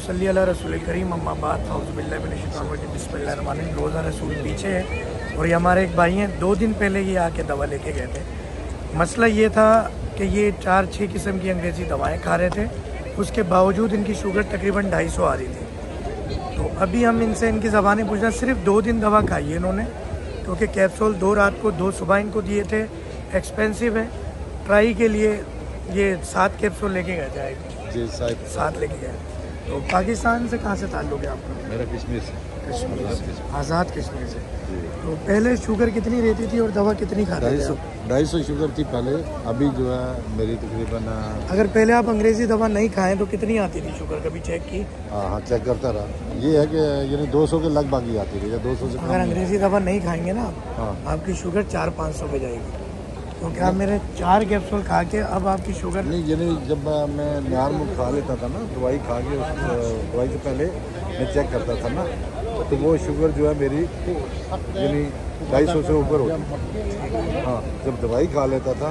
सल्ली अला रसूल करीम अम्मा बाद बिस्मिल्लाहिर्रहमानिर्रहीम। रोज़ा रसूल पीछे है और ये हमारे एक भाई हैं, 2 दिन पहले ये आके दवा लेके गए थे। मसला ये था कि ये 4-6 किस्म की अंग्रेज़ी दवाएं खा रहे थे, उसके बावजूद इनकी शुगर तकरीबन 250 आ रही थी। तो अभी हम इनसे इनकी ज़बानें पूछना, सिर्फ 2 दिन दवा खाई है इन्होंने, क्योंकि कैप्सूल 2 रात को 2 सुबह इनको दिए थे। एक्सपेंसिव है, ट्राई के लिए ये 7 कैप्सूल लेके गए जाएगा जी, 7 लेके गए। तो पाकिस्तान से कहाँ से ताल्लुक़ है आपका? मेरा कश्मीर से। कश्मीर, आज़ाद कश्मीर से। तो पहले शुगर कितनी रहती थी और दवा कितनी खाते थे? 250 शुगर थी पहले, अभी जो है मेरी तकरीबन। अगर पहले आप अंग्रेज़ी दवा नहीं खाएं तो कितनी आती थी शुगर, कभी चेक की? हाँ, चेक करता रहा। ये है कि यानी 200 के लगभग ही आती थी या 200 से। अगर अंग्रेज़ी दवा नहीं खाएंगे ना आप, हाँ, आपकी शुगर 400-500 पे जाएगी। क्योंकि आप मेरे 4 कैप्सूल खा के अब आपकी शुगर नहीं, यानी जब मैं नॉर्मल खा लेता था ना, दवाई खा के, दवाई से पहले मैं चेक करता था ना, तो वो शुगर जो है मेरी यानी 250 से ऊपर होती। हाँ, जब दवाई खा लेता था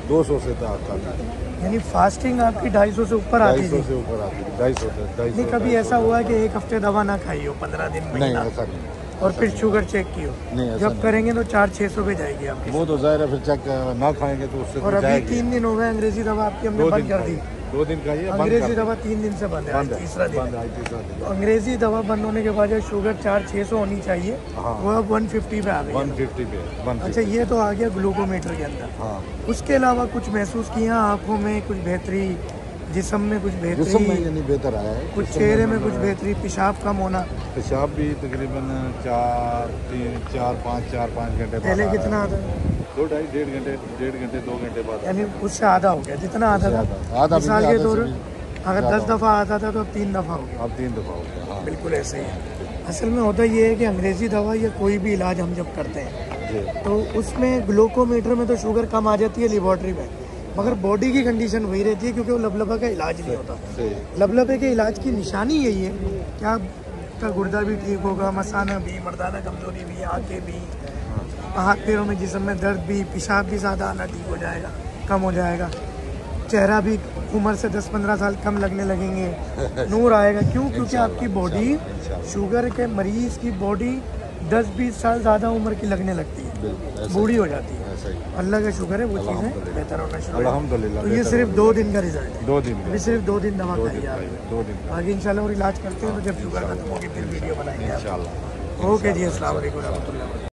200 से था आता था। यानी फास्टिंग आपकी 250 से ऊपर आती थी? 250 से ऊपर आती थी, 250। नहीं, कभी ऐसा हुआ कि 1 हफ्ते दवा ना खाई हो, 15 दिन में? नहीं, ऐसा नहीं। और फिर शुगर चेक की हो? नहीं, जब करेंगे तो 400-600 पे जाएगी आपकी। वो तो जाहिर है, फिर चेक ना खाएंगे तो उससे। और अभी 3 दिन हो गए अंग्रेज़ी दवा आपकी हमने बंद कर दी। 2 दिन खाइए, अंग्रेज़ी दवा 3 दिन से बंद है, तीसरा दिन। तो अंग्रेज़ी दवा बंद होने के बाद शुगर 400-600 होनी चाहिए, वो अब 150 पे आ गई। 150 पे। अच्छा, ये तो आ गया ग्लूकोमीटर के अंदर। हाँ, उसके अलावा कुछ महसूस किया आँखों में कुछ बेहतरी, जिस्म में कुछ बेहतरी? जिस्म में यानी बेहतर आया है, कुछ चेहरे में कुछ बेहतरी, पेशाब कम होना? पेशाब भी तकरीबन 4-5 घंटे पहले कितना आता? 2-2.5 घंटे 2 घंटे बाद। यानी उससे आधा हो गया, जितना आधा था। आधा साल के दौर अगर 10 दफ़ा आता था तो अब 3 दफ़ा हो गया। अब 3 दफ़ा हो गया। हाँ, बिल्कुल ऐसे ही है। असल में होता ये है कि अंग्रेज़ी दवा या कोई भी इलाज हम जब करते हैं तो उसमें ग्लूकोमीटर में तो शुगर कम आ जाती है लेबॉर्ट्री में, मगर बॉडी की कंडीशन वही रहती है, क्योंकि वो लबलबा का इलाज नहीं होता। लबलबे के इलाज की निशानी यही है कि आपका गुर्दा भी ठीक होगा, मसाना भी, मर्दाना कमजोरी भी, आंखें भी, हाथ पैरों में जिस्म में दर्द भी, पेशाब भी ज़्यादा आना ठीक हो जाएगा, कम हो जाएगा, चेहरा भी उम्र से 10-15 साल कम लगने लगेंगे, नूर आएगा। क्यों? क्योंकि आपकी बॉडी, शुगर के मरीज़ की बॉडी 10-20 साल ज़्यादा उम्र की लगने लगती है, बूढ़ी हो जाती है। अल्लाह का शुक्र है, वो चीज़ें बेहतर होना शुरू। अल्हम्दुलिल्लाह। तो ये सिर्फ 2 दिन का रिजल्ट है। 2 दिन, अभी सिर्फ 2 दिन दवा खाई है, 2 दिन। आगे इंशाल्लाह और इलाज करते हैं, तो जब शुगर खत्म होगी फिर वीडियो बनाएंगे इंशाल्लाह। ओके जी, अस्सलाम वालेकुम।